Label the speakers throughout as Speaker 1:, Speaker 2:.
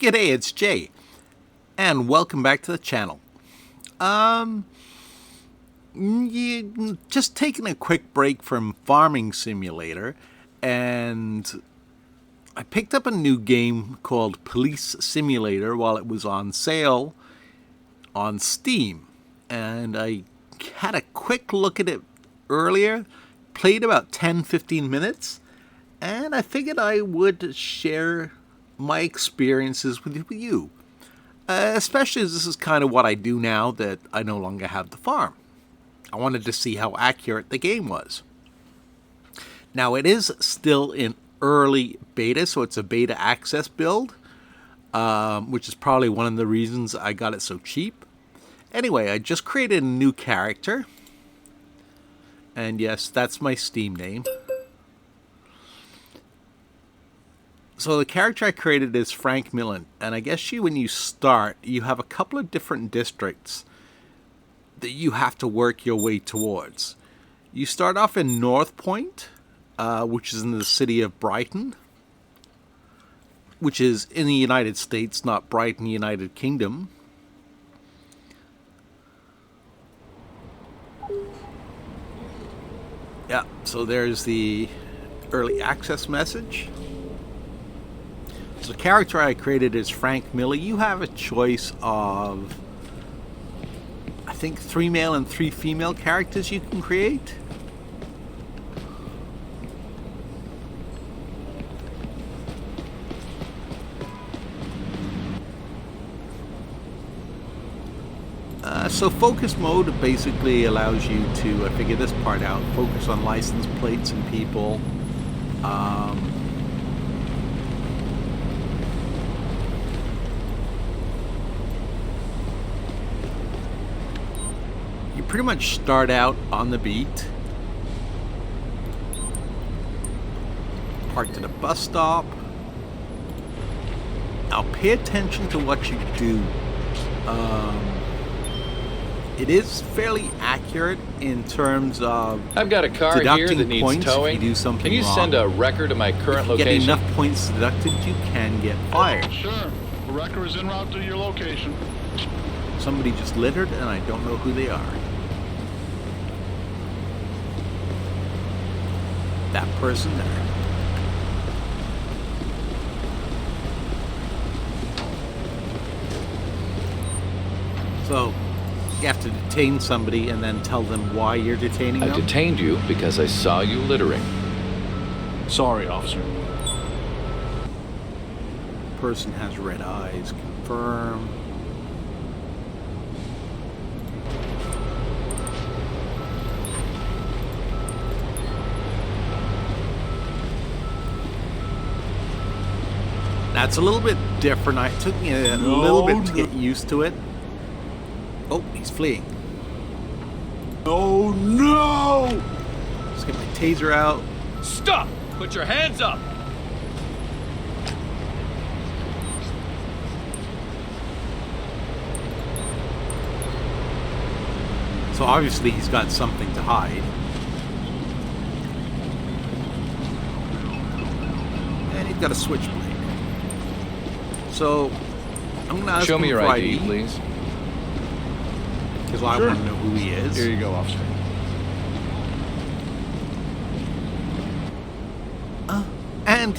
Speaker 1: G'day, it's Jay, and welcome back to the channel. Just taking a quick break from Farming Simulator, and I picked up a new game called Police Simulator while it was on sale on Steam, and I had a quick look at it earlier, played about 10-15 minutes, and I figured I would share my experiences with you, especially as this is kind of what I do now that I no longer have the farm. I wanted to see how accurate the game was. Now, it is still in early beta, so it's a beta access build, which is probably one of the reasons I got it so cheap. Anyway, I just created a new character, and yes, that's my Steam name. So the character I created is Frank Millen, and I guess when you start, you have a couple of different districts that you have to work your way towards. You start off in North Point, which is in the city of Brighton, which is in the United States, not Brighton, United Kingdom. Yeah, so there's the early access message. So the character I created is Frank Miller. You have a choice of, I think, 3 male and 3 female characters you can create. So focus mode basically allows you to, I figured this part out, focus on license plates and people. Pretty much start out on the beat, parked at a bus stop. Now pay attention to what you do. It is fairly accurate in terms of
Speaker 2: I've got a car here that needs
Speaker 1: points
Speaker 2: towing.
Speaker 1: if you do something
Speaker 2: Can you
Speaker 1: wrong.
Speaker 2: send a record to my current
Speaker 1: If you
Speaker 2: location?
Speaker 1: get enough points deducted, you can get fired.
Speaker 3: Sure. The wrecker is en route to your location.
Speaker 1: Somebody just littered, and I don't know who they are. That person there. So, you have to detain somebody and then tell them why you're detaining
Speaker 2: I
Speaker 1: them?
Speaker 2: detained you because I saw you littering.
Speaker 3: Sorry, officer.
Speaker 1: Person has red eyes. Confirm. That's a little bit different. It took me a little bit to get used to it. Oh, he's fleeing.
Speaker 3: Oh, no!
Speaker 1: Let's get my taser out.
Speaker 2: Stop! Put your hands up!
Speaker 1: So obviously he's got something to hide. And he's got a switchblade. So I'm going to ask
Speaker 2: Show
Speaker 1: him
Speaker 2: me your
Speaker 1: for
Speaker 2: ID, please.
Speaker 1: Because I
Speaker 3: Sure.
Speaker 1: want to know who he is.
Speaker 3: Here you go, officer.
Speaker 1: And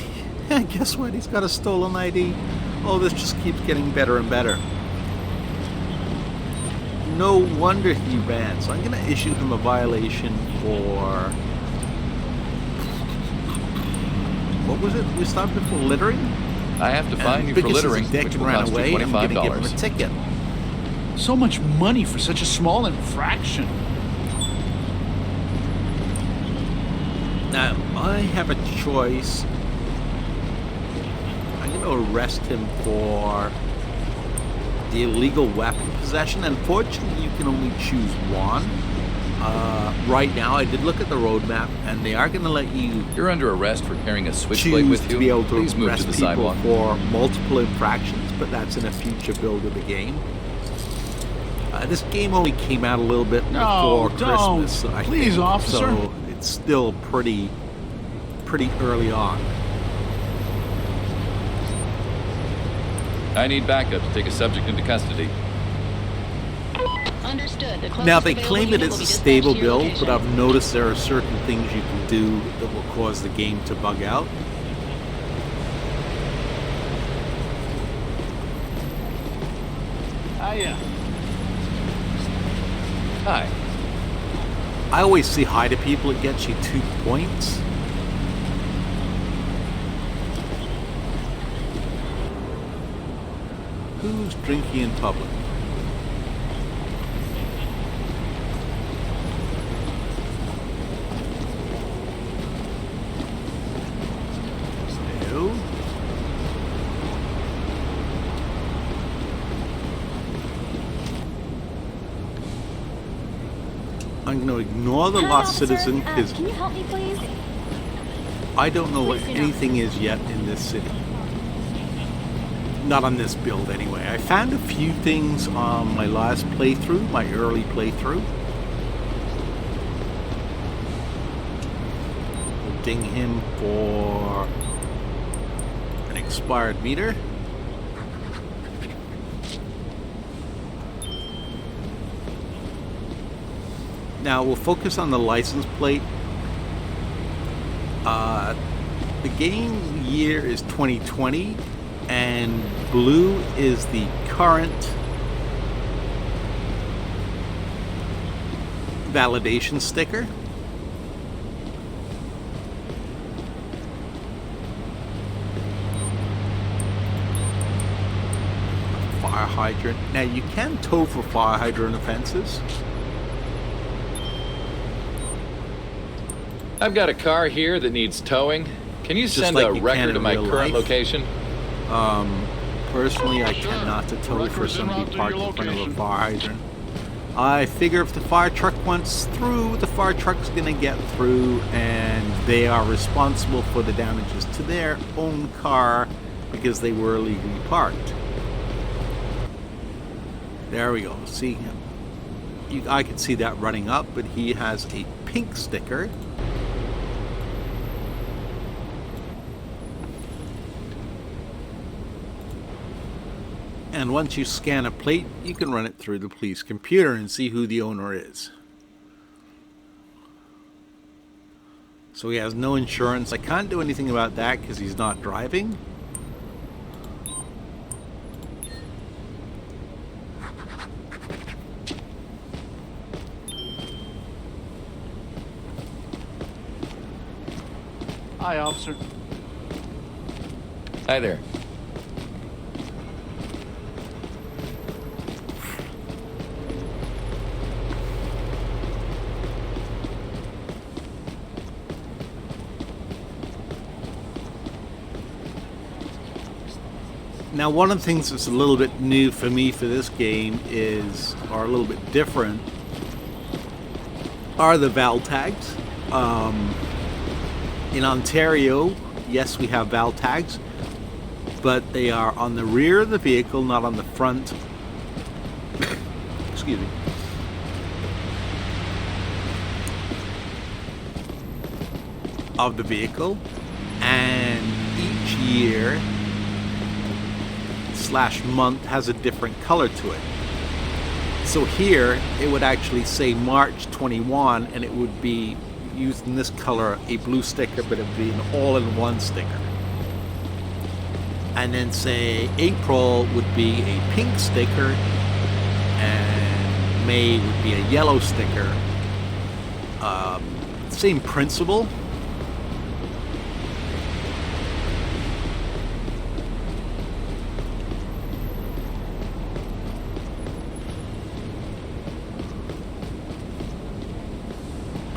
Speaker 1: guess what? He's got a stolen ID. Oh, this just keeps getting better and better. No wonder he ran. So I'm going to issue him a violation for... What was it? We stopped him for littering?
Speaker 2: I have to fine you for
Speaker 1: because
Speaker 2: littering,
Speaker 1: he's a dick
Speaker 2: which
Speaker 1: and
Speaker 2: will
Speaker 1: ran
Speaker 2: cost you
Speaker 1: away, I'm going to give him a
Speaker 2: $25.
Speaker 1: ticket.
Speaker 3: So much money for such a small infraction.
Speaker 1: Now, I have a choice. I'm going to arrest him for the illegal weapon possession. Unfortunately, you can only choose one. Right now, I did look at the roadmap, and they are going to let you
Speaker 2: You're under arrest for carrying a switchblade
Speaker 1: choose
Speaker 2: with you.
Speaker 1: to be able to
Speaker 2: Please move to
Speaker 1: arrest
Speaker 2: the
Speaker 1: people
Speaker 2: sidewalk.
Speaker 1: for multiple infractions, but that's in a future build of the game. This game only came out a little bit
Speaker 3: No,
Speaker 1: before
Speaker 3: don't.
Speaker 1: Christmas, I
Speaker 3: Please,
Speaker 1: think,
Speaker 3: officer.
Speaker 1: so it's still pretty early on.
Speaker 2: I need backup to take a subject into custody.
Speaker 4: Understood. The
Speaker 1: Now,
Speaker 4: closest
Speaker 1: they
Speaker 4: available
Speaker 1: claim it
Speaker 4: unit
Speaker 1: is
Speaker 4: will
Speaker 1: a
Speaker 4: be
Speaker 1: stable
Speaker 4: dispatched to your
Speaker 1: build, but
Speaker 4: location.
Speaker 1: I've noticed there are certain things you can do that will cause the game to bug out.
Speaker 3: Hiya.
Speaker 2: Hi.
Speaker 1: I always say hi to people, it gets you 2 points. Who's drinking in public? No. I'm going to ignore the
Speaker 5: Hi,
Speaker 1: lost
Speaker 5: officer.
Speaker 1: citizen because
Speaker 5: Can you help me, please?
Speaker 1: I don't know what
Speaker 5: Please do not.
Speaker 1: anything is yet in this city. Not on this build, anyway. I found a few things on my last playthrough, my early playthrough. We'll ding him for an expired meter. Now we'll focus on the license plate. The game year is 2020, and blue is the current validation sticker. Fire hydrant. Now you can tow for fire hydrant offenses.
Speaker 2: I've got a car here that needs towing. Can you
Speaker 1: Just
Speaker 2: send
Speaker 1: like
Speaker 2: a
Speaker 1: you can
Speaker 2: record
Speaker 1: in
Speaker 2: of my
Speaker 1: real
Speaker 2: current
Speaker 1: life.
Speaker 2: location?
Speaker 1: Personally, I tend not to tow for somebody parked in front of a fire hydrant. I figure if the fire truck wants through, the fire truck's gonna get through, and they are responsible for the damages to their own car because they were illegally parked. There we go. See, I can see that running up, but he has a pink sticker. And once you scan a plate, you can run it through the police computer and see who the owner is. So he has no insurance. I can't do anything about that because he's not driving.
Speaker 3: Hi, officer.
Speaker 2: Hi there.
Speaker 1: Now, one of the things that's a little bit new for me for this game is, or a little bit different, are the val tags. In Ontario, yes, we have val tags, but they are on the rear of the vehicle, not on the front. Excuse me. Of the vehicle, and each year / month has a different color to it. So here it would actually say March 21, and it would be using this color, a blue sticker, but it would be an all-in-one sticker. And then say April would be a pink sticker, and May would be a yellow sticker. Same principle.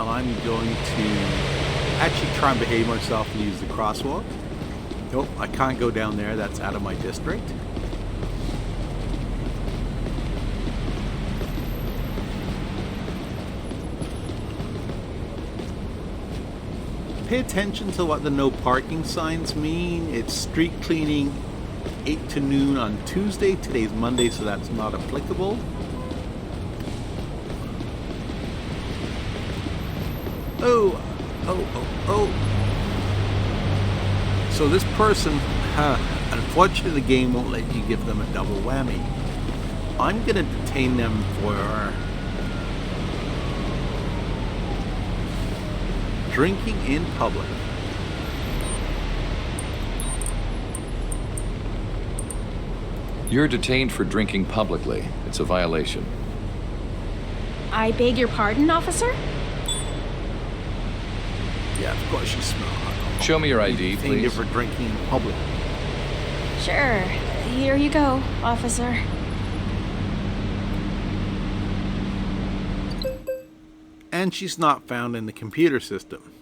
Speaker 1: I'm going to actually try and behave myself and use the crosswalk. Nope, I can't go down there. That's out of my district. Pay attention to what the no parking signs mean. It's street cleaning 8 to noon on Tuesday. Today's Monday, so that's not applicable. Oh. So this person, Unfortunately, the game won't let you give them a double whammy. I'm going to detain them for drinking in public.
Speaker 2: You're detained for drinking publicly. It's a violation.
Speaker 4: I beg your pardon, officer?
Speaker 1: Yeah, of course you smell alcohol.
Speaker 2: Show me your ID,
Speaker 1: Detained you
Speaker 2: please.
Speaker 1: for drinking in public.
Speaker 4: Sure. Here you go, officer.
Speaker 1: And she's not found in the computer system.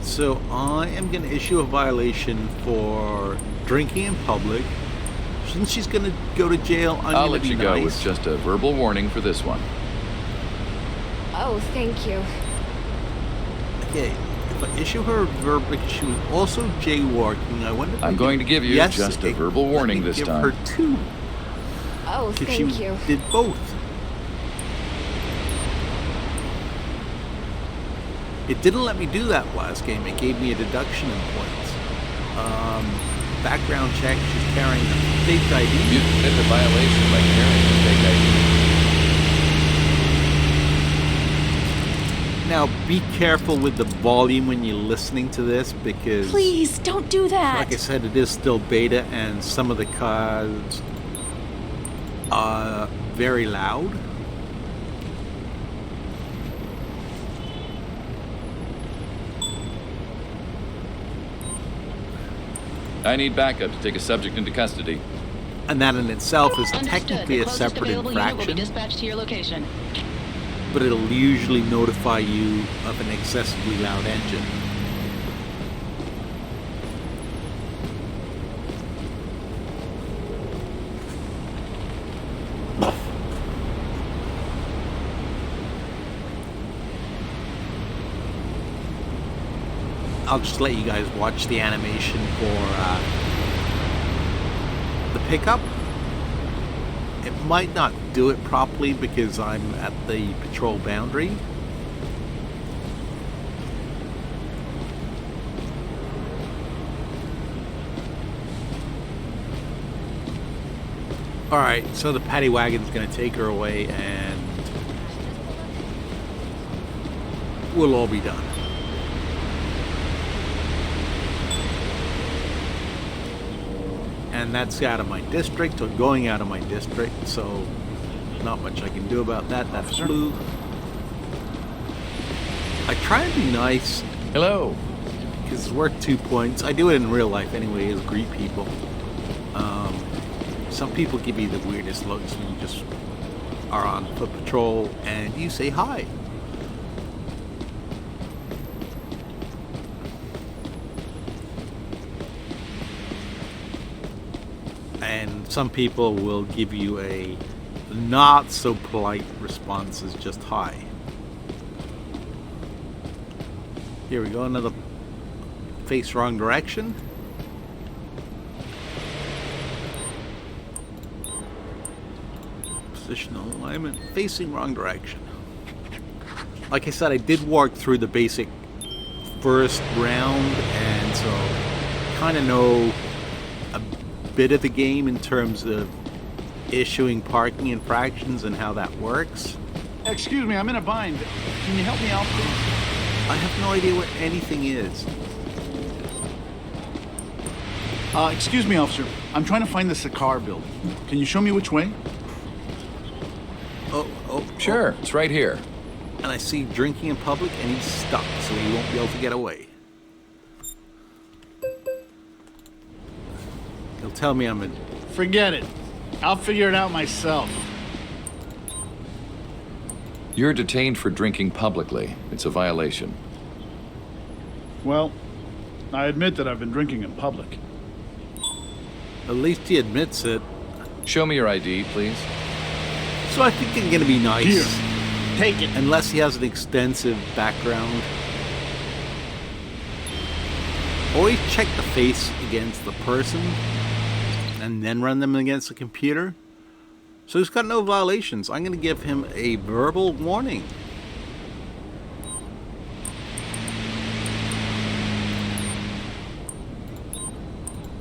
Speaker 1: So I am going to issue a violation for drinking in public. Since she's going to go to jail, I'm
Speaker 2: I'll
Speaker 1: going
Speaker 2: let
Speaker 1: to be
Speaker 2: you go
Speaker 1: nice.
Speaker 2: with just a verbal warning for this one.
Speaker 4: Oh, thank you.
Speaker 1: Okay, if I issue her a verb, because she was also jaywalking, I wonder if
Speaker 2: I'm going to give you
Speaker 1: yes,
Speaker 2: just a
Speaker 1: it-
Speaker 2: verbal
Speaker 1: let
Speaker 2: warning
Speaker 1: me
Speaker 2: this
Speaker 1: give
Speaker 2: time.
Speaker 1: her two,
Speaker 4: Oh,
Speaker 1: because
Speaker 4: thank
Speaker 1: she
Speaker 4: you.
Speaker 1: did both. It didn't let me do that last game. It gave me a deduction in points. Background check, she's carrying a fake ID.
Speaker 2: You commit the violation by carrying a fake ID.
Speaker 1: Now, be careful with the volume when you're listening to this, because,
Speaker 4: Please, don't do that.
Speaker 1: like I said, it is still beta, and some of the cards are very loud.
Speaker 2: I need backup to take a subject into custody.
Speaker 1: And that in itself is
Speaker 5: Understood.
Speaker 1: technically
Speaker 5: The
Speaker 1: a
Speaker 5: closest
Speaker 1: separate
Speaker 5: available unit will be
Speaker 1: infraction,
Speaker 5: dispatched to your location.
Speaker 1: but it'll usually notify you of an excessively loud engine. I'll just let you guys watch the animation for the pickup. It might not do it properly because I'm at the patrol boundary. Alright, so the paddy wagon's going to take her away and we'll all be done. And that's out of my district, or going out of my district, so not much I can do about that. That's
Speaker 3: Officer?
Speaker 1: blue. I try and be nice,
Speaker 2: Hello.
Speaker 1: because it's worth 2 points. I do it in real life anyway, is greet people. Some people give you the weirdest looks when you just are on foot patrol and you say hi. And some people will give you a not so polite response as just hi. Here we go, another face wrong direction. Positional alignment, facing wrong direction. Like I said, I did walk through the basic first round, and so kind of know a bit of the game in terms of issuing parking infractions and how that works.
Speaker 3: Excuse me, I'm in a bind. Can you help me out, please?
Speaker 1: I have no idea what anything is.
Speaker 3: Excuse me, officer. I'm trying to find the Sakar building. Can you show me which way?
Speaker 1: Oh,
Speaker 2: Sure, it's right here.
Speaker 1: and I see drinking in public, and he's stuck, so he won't be able to get away. He'll tell me I'm a...
Speaker 3: Forget it. I'll figure it out myself.
Speaker 2: You're detained for drinking publicly. It's a violation.
Speaker 3: Well, I admit that I've been drinking in public.
Speaker 1: At least he admits it.
Speaker 2: Show me your ID, please.
Speaker 1: So I think I'm gonna be nice.
Speaker 3: Here, take it.
Speaker 1: Unless he has an extensive background. Always check the face against the person and then run them against the computer. So he's got no violations. I'm going to give him a verbal warning.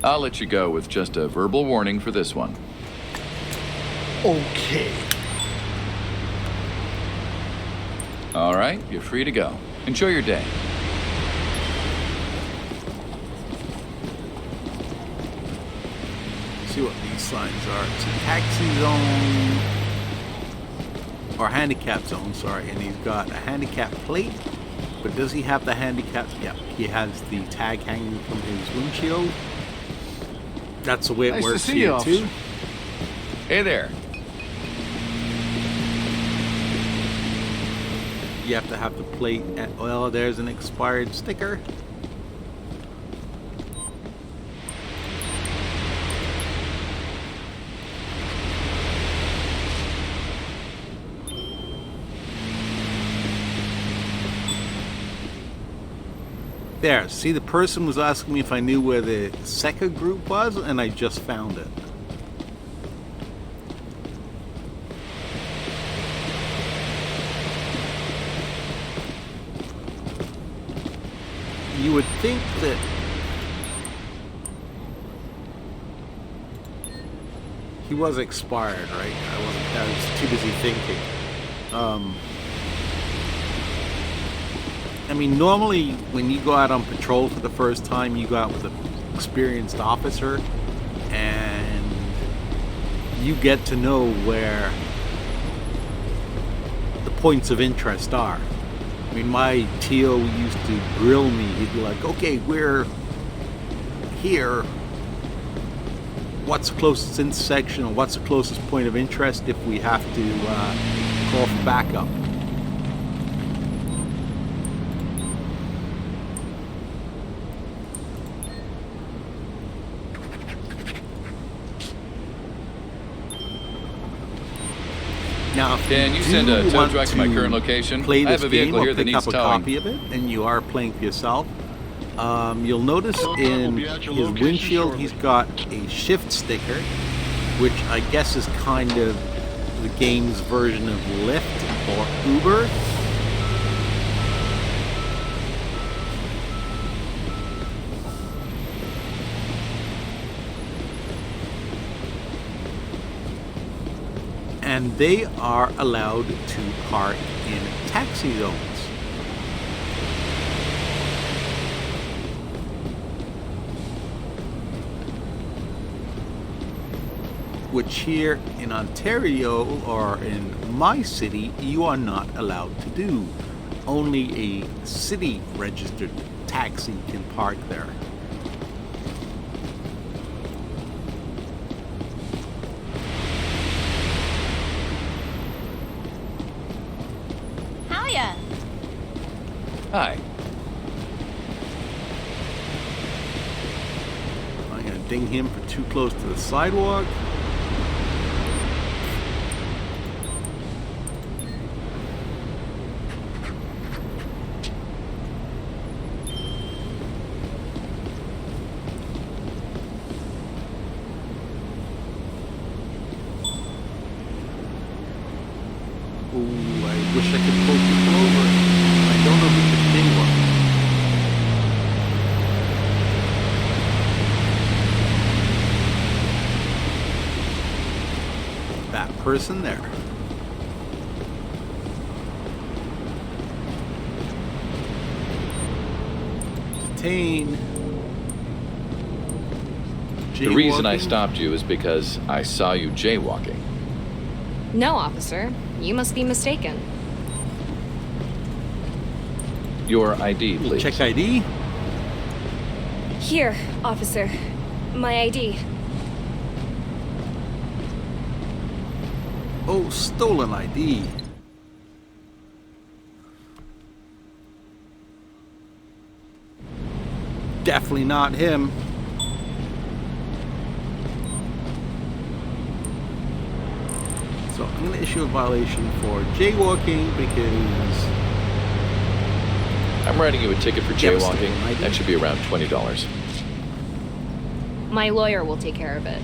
Speaker 2: I'll let you go with just a verbal warning for this one.
Speaker 3: Okay.
Speaker 2: All right, you're free to go. Enjoy your day.
Speaker 1: See what these signs are. It's a taxi zone, or handicap zone, sorry, and he's got a handicap plate. But does he have the handicap? Yeah, he has the tag hanging from his windshield. That's the way it
Speaker 3: Nice to
Speaker 1: works
Speaker 3: see
Speaker 1: here
Speaker 3: you,
Speaker 1: too.
Speaker 3: officer.
Speaker 2: Hey there.
Speaker 1: You have to have the plate. Well, there's an expired sticker. There, see, the person was asking me if I knew where the second group was, and I just found it. You would think that he was expired, right? I was too busy thinking. I mean, normally when you go out on patrol for the first time, you go out with an experienced officer and you get to know where the points of interest are. I mean, my TO used to grill me. He'd be like, okay, we're here. What's the closest intersection, or what's the closest point of interest if we have to call for backup? Now, if
Speaker 2: Can you send a tow truck to my current location?
Speaker 1: Play
Speaker 2: I
Speaker 1: this
Speaker 2: have a vehicle
Speaker 1: game or
Speaker 2: here that
Speaker 1: pick
Speaker 2: needs
Speaker 1: up a
Speaker 2: towing.
Speaker 1: copy of it, and you are playing for yourself. You'll notice in his windshield he's got a shift sticker, which I guess is kind of the game's version of Lyft or Uber. And they are allowed to park in taxi zones. Which here in Ontario, or in my city, you are not allowed to do. Only a city registered taxi can park there.
Speaker 4: Hiya.
Speaker 2: Hi.
Speaker 1: I'm going to ding him for too close to the sidewalk. Ooh, I wish I could pull people over. I don't know who the thing was. That person there. Detain.
Speaker 2: The reason I
Speaker 1: Jaywalking.
Speaker 2: stopped you is because I saw you jaywalking.
Speaker 5: No, officer. You must be mistaken.
Speaker 2: Your ID, please.
Speaker 1: Check ID.
Speaker 5: Here, officer. My ID.
Speaker 1: Oh, stolen ID. Definitely not him. So I'm going to issue a violation for jaywalking because
Speaker 2: I'm writing you a ticket for
Speaker 1: Devastating
Speaker 2: jaywalking.
Speaker 1: ID.
Speaker 2: That should be around $20.
Speaker 5: My lawyer will take care of it.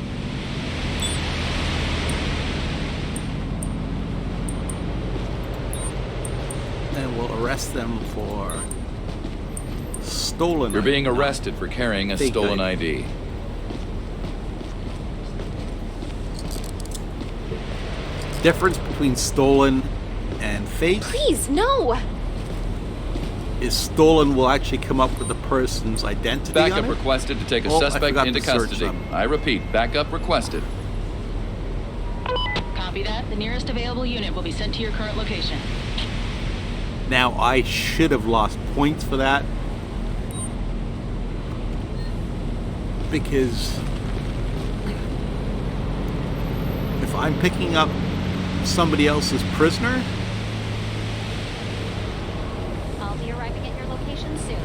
Speaker 1: and we'll arrest them for stolen.
Speaker 2: You're being
Speaker 1: ID.
Speaker 2: arrested for carrying a
Speaker 1: Fake
Speaker 2: stolen
Speaker 1: ID.
Speaker 2: ID.
Speaker 1: Difference between stolen and fake
Speaker 4: Please, no!
Speaker 1: is stolen will actually come up with the person's identity on
Speaker 2: Backup
Speaker 1: it.
Speaker 2: requested to take a
Speaker 1: Oh, I
Speaker 2: suspect
Speaker 1: forgot
Speaker 2: into
Speaker 1: to search
Speaker 2: custody.
Speaker 1: them.
Speaker 2: I repeat, backup requested.
Speaker 6: Copy that. The nearest available unit will be sent to your current location.
Speaker 1: Now, I should have lost points for that, because if I'm picking up somebody else's prisoner,
Speaker 5: I'll be arriving at your location soon.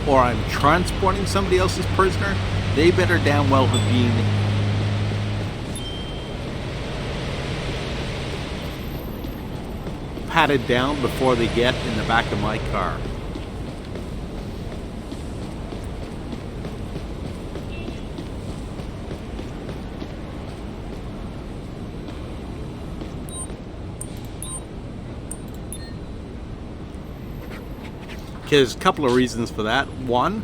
Speaker 1: or I'm transporting somebody else's prisoner, they better damn well have been patted down before they get in the back of my car. There's a couple of reasons for that. One,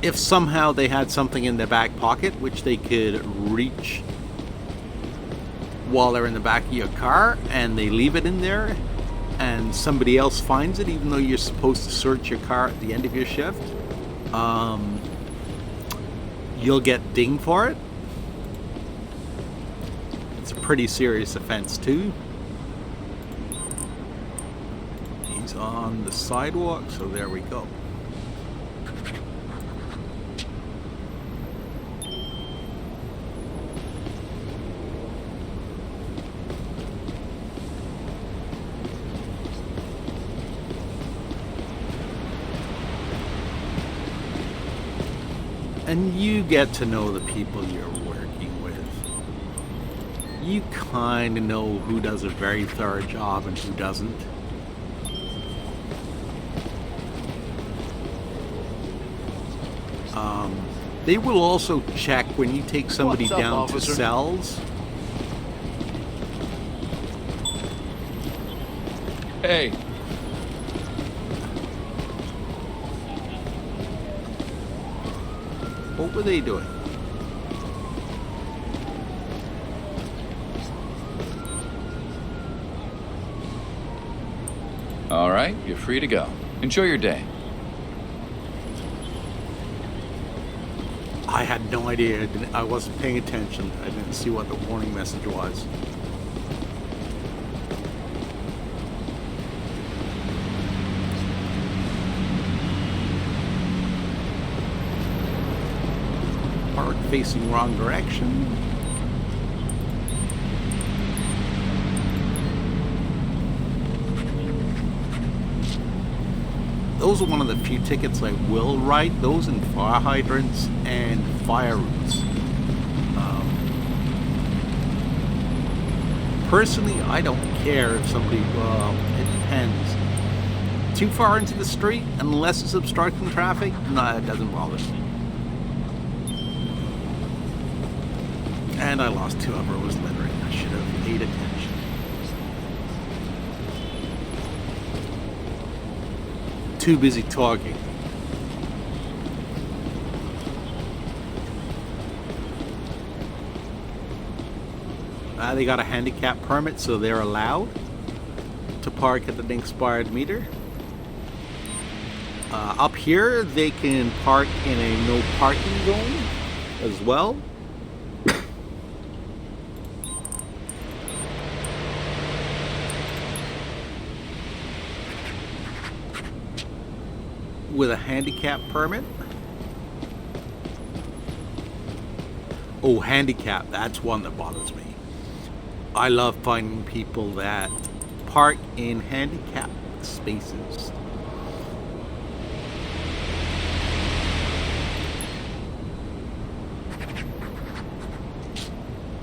Speaker 1: if somehow they had something in their back pocket which they could reach while they're in the back of your car and they leave it in there and somebody else finds it, even though you're supposed to search your car at the end of your shift, you'll get dinged for it. It's a pretty serious offense too. He's on the sidewalk, so there we go. And you get to know the people you're working with. You kind of know who does a very thorough job and who doesn't. They will also check when you take somebody
Speaker 3: What's up,
Speaker 1: down to
Speaker 3: officer?
Speaker 1: cells.
Speaker 2: Hey,
Speaker 1: What were they doing?
Speaker 2: all right, you're free to go. Enjoy your day.
Speaker 1: I had no idea. I wasn't paying attention. I didn't see what the warning message was. Park facing wrong direction. Those are one of the few tickets I will write. Those in fire hydrants and fire routes. Personally, I don't care if somebody, it depends. Too far into the street, unless it's obstructing traffic, no, it doesn't bother me. And I lost whoever was littering. I should have paid attention. Too busy talking. They got a handicap permit, so they're allowed to park at the expired meter. Up here, they can park in a no parking zone as well. With a handicap permit. Oh, handicap, that's one that bothers me. I love finding people that park in handicap spaces.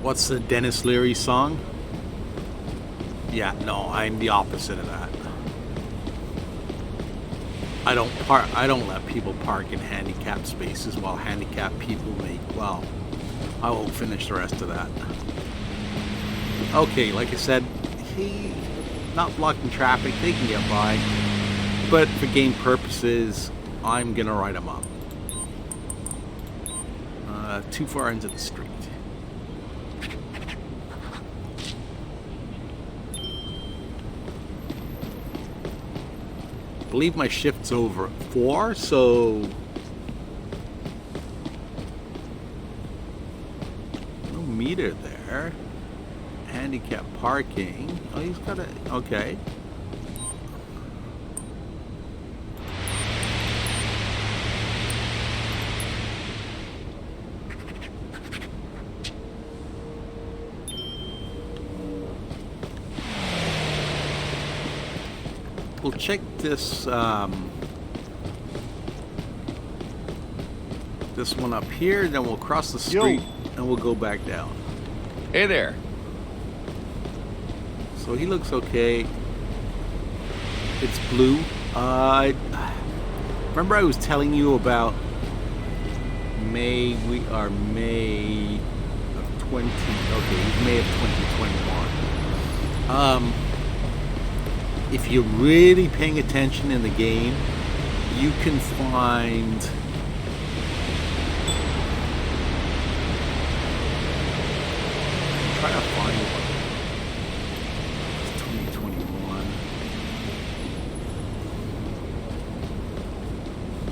Speaker 1: What's the Dennis Leary song? Yeah, no, I'm the opposite of that. I don't let people park in handicapped spaces while handicapped people make, well, I won't finish the rest of that. Okay, like I said, he not blocking traffic, they can get by. But for game purposes, I'm gonna write them up. Too far into the street. believe my shift's over at 4, so no meter there. Handicap parking. Oh, he's got a... Okay. We'll check this this one up here, then we'll cross the street and we'll go back down.
Speaker 2: Hey there.
Speaker 1: So he looks okay. It's blue. Remember I was telling you about May? We are May of 20. Okay, May of 2021. If you're really paying attention in the game, you can find try to find one. It's 2021.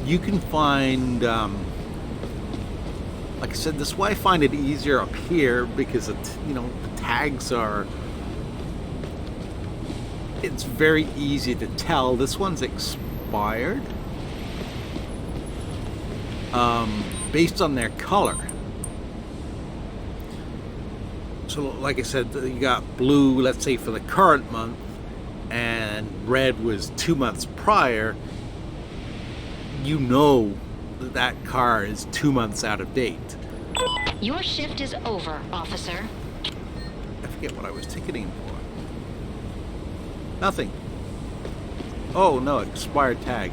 Speaker 1: You can find, like I said, this is why I find it easier up here because the tags are. It's very easy to tell. This one's expired based on their color. So like I said, you got blue, let's say for the current month, and red was 2 months prior. You know that car is 2 months out of date.
Speaker 7: Your shift is over, officer.
Speaker 1: I forget what I was ticketing for. Nothing. Oh no, expired tag.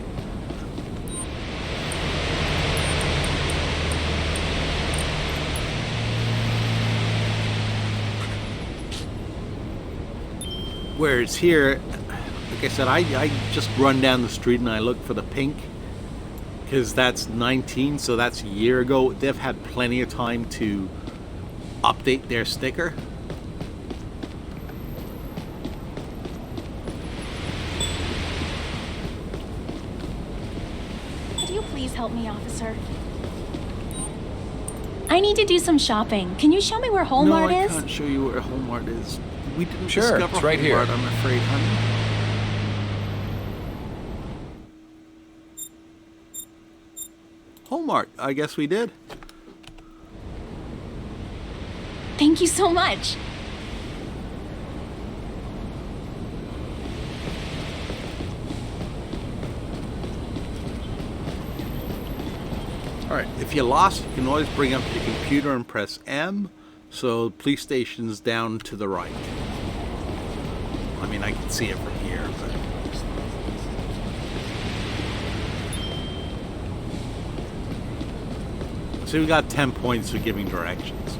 Speaker 1: Whereas here, like I said, I just run down the street and I look for the pink because that's 19, so that's a year ago. They've had plenty of time to update their sticker.
Speaker 4: Please help me, officer. I need to do some shopping. Can you show me where Walmart is?
Speaker 1: No, I can't show you where Walmart is. We didn't
Speaker 2: Sure,
Speaker 1: discover
Speaker 2: it's right
Speaker 1: Walmart,
Speaker 2: here.
Speaker 1: I'm afraid, honey. Walmart, I guess we did.
Speaker 4: Thank you so much.
Speaker 1: Alright, if you're lost, you can always bring up your computer and press M. So, police station's down to the right. I mean, I can see it from here, but... So we got 10 points for giving directions.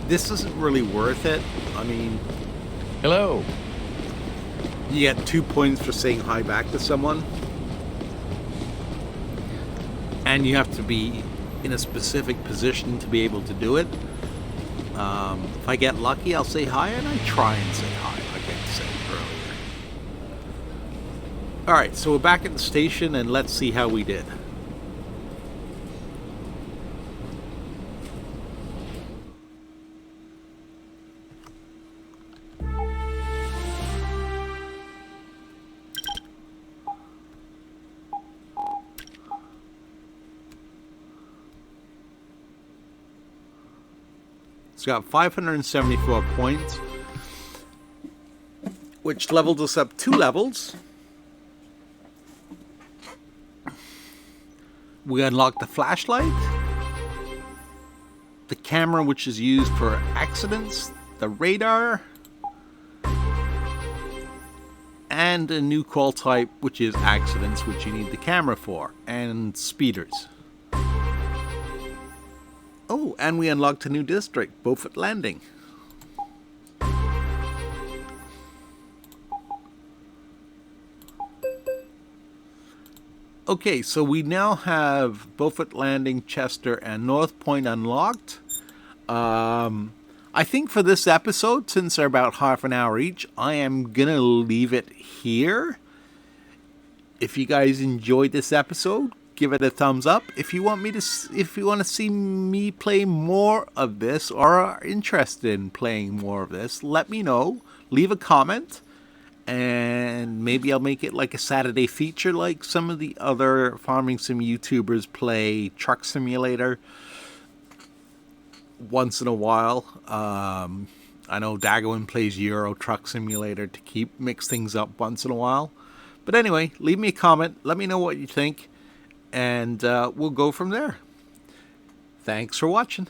Speaker 1: This isn't really worth it. I mean...
Speaker 2: Hello.
Speaker 1: You get 2 points for saying hi back to someone. And you have to be in a specific position to be able to do it. If I get lucky, I'll say hi, and I try and say hi, like I said earlier. Alright, so we're back at the station, and let's see how we did. It's got 574 points, which leveled us up 2 levels. We unlocked the flashlight, the camera, which is used for accidents, the radar, and a new call type, which is accidents, which you need the camera for, and speeders. Oh, and we unlocked a new district, Beaufort Landing. Okay, so we now have Beaufort Landing, Chester, and North Point unlocked. I think for this episode, since they're about half an hour each, I am going to leave it here. If you guys enjoyed this episode, give it a thumbs up. If you want to see me play more of this or are interested in playing more of this, let me know. Leave a comment, and maybe I'll make it like a Saturday feature, like some of the other farming sim YouTubers play Truck Simulator once in a while. I know Dagowin plays Euro Truck Simulator to mix things up once in a while. But anyway, leave me a comment. Let me know what you think. And we'll go from there. Thanks for watching.